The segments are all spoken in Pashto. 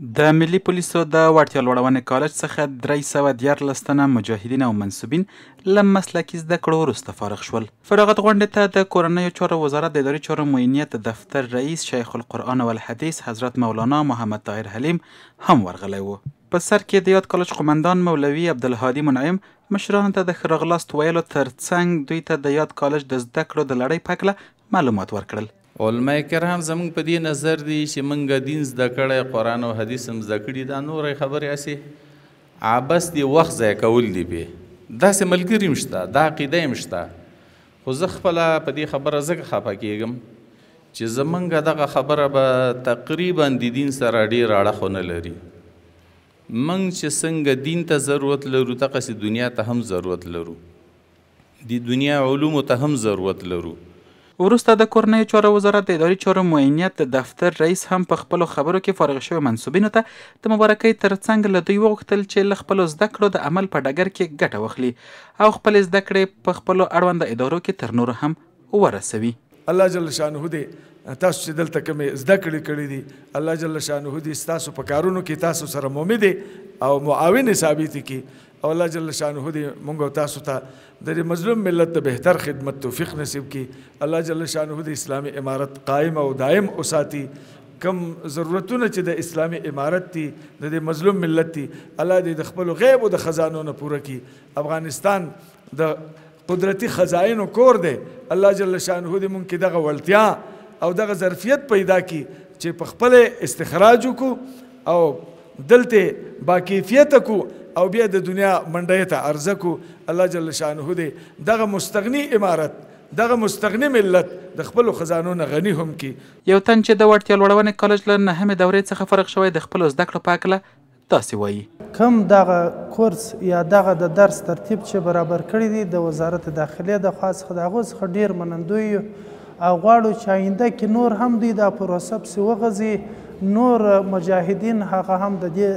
د ملي پولیسو د وړتیا لوړونې کالج څخه 314 تنه مجاهدین او منصوبین له مسلکي زده کړو وروسته فارغ شول. فراغت غونډې ته د کورنیو چارو وزارت د اداري چارو معینیت دفتر رئیس شیخ القرآن والحدیث حضرت مولانا محمد طاهر حلیم هم ورغلی و. په سر کې د یاد کالج قومندان مولوي عبدالهادي منعم مشرانو ته د ښه راغلاست ویلو ترڅنګ دوی ته د یاد کالج د زده کړو د لړۍ په هکله معلومات ورکړل. علماء کرام زمونږ په دې نظر دي چې موږ دین زده کړی، قرآن او حدیث هم زده کړي، دا نورې خبرې هسې عبث دي، وخت ضایع کول دي پې. داسې ملګري هم شته، دا عقیده هم شته، خو زه خپله په دې خبره ځکه خفه کېږم چې زمونږ دغه خبره به تقریبا د دین سره ډېر اړخ ونه لري. موږ چې څنګه دین ته ضرورت لرو دغسې دنیا ته هم ضرورت لرو، د دنیا علومو ته هم ضرورت لرو. وروسته د کورنیو چارو وزارت د اداري چارو معینیت دفتر رئیس هم په خپلو خبرو کې فارغ شوي منصوبینو ته د مبارکۍ ترڅنګ له دوی وغوښتل چې له خپلو زده کړو د عمل په ډګر کې ګټه واخلي او خپلې زده کړې په خپلو اړونده ادارو کې تر نورو هم ورسوي. الله جل شانه دې تاسو چې دلته کومې زده کړې کړې دي، الله جل شانه دې ستاسو په کارونو کې تاسو سره مومد او معاون ثابت کړي او الله جل شانه دې موږ او تاسو ته د مظلوم ملت د بهتر خدمت توفیق نصیب کړي. الله جل شانه د اسلامي امارت قائم او دائم وساتي. کم ضرورتونه چې د اسلامي امارت دي د مظلوم ملت دي، الله دې د خپل غیب او د خزانو نه پوره کړي. افغانستان د قدرتي خزائنو کور دی. الله جل شانه دې مونږ کې دغه وړتیا او دغه ظرفیت پیدا کړي چې په خپل استخراج وکړو او دلته باکیفیت وکړو او بیا د دنیا منډۍ ته عرضه کو. الله جل شانه دې دغه مستغني امارت، دغه مستغني ملت د خپلو خزانو نه غني هم کی. یو تن چې د وړتیا لوړونې کالج له 9مې دورې څخه فارغ شوی د خپلو زده کړو په هکله داسې وایي. کوم دغه کورس یا دغه د درس ترتیب چې برابر کړی دی د وزارت داخلې د خوا څخه د هغو څخه ډېر منندوی یو او غواړو چې آینده کې نور هم دوی دا پروسه پسې وغځي، نور مجاهدین هغه هم د دې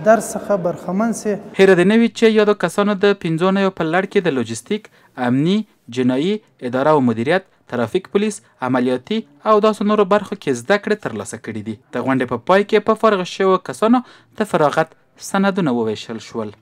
درس څخه برخمن سي. هیره دې نه وي چې یادو کسانو د 5 نویو په لړ کې د لوجستیک، امني، جنایي، اداره او مدیریت، ترافیک پولیس، عملیاتي او داسې نورو برخو کې زده کړې ترلاسه کړي دي. د غونډې په پای کې په فارغ شویو کسانو د فراغت سندونه وویشل شول.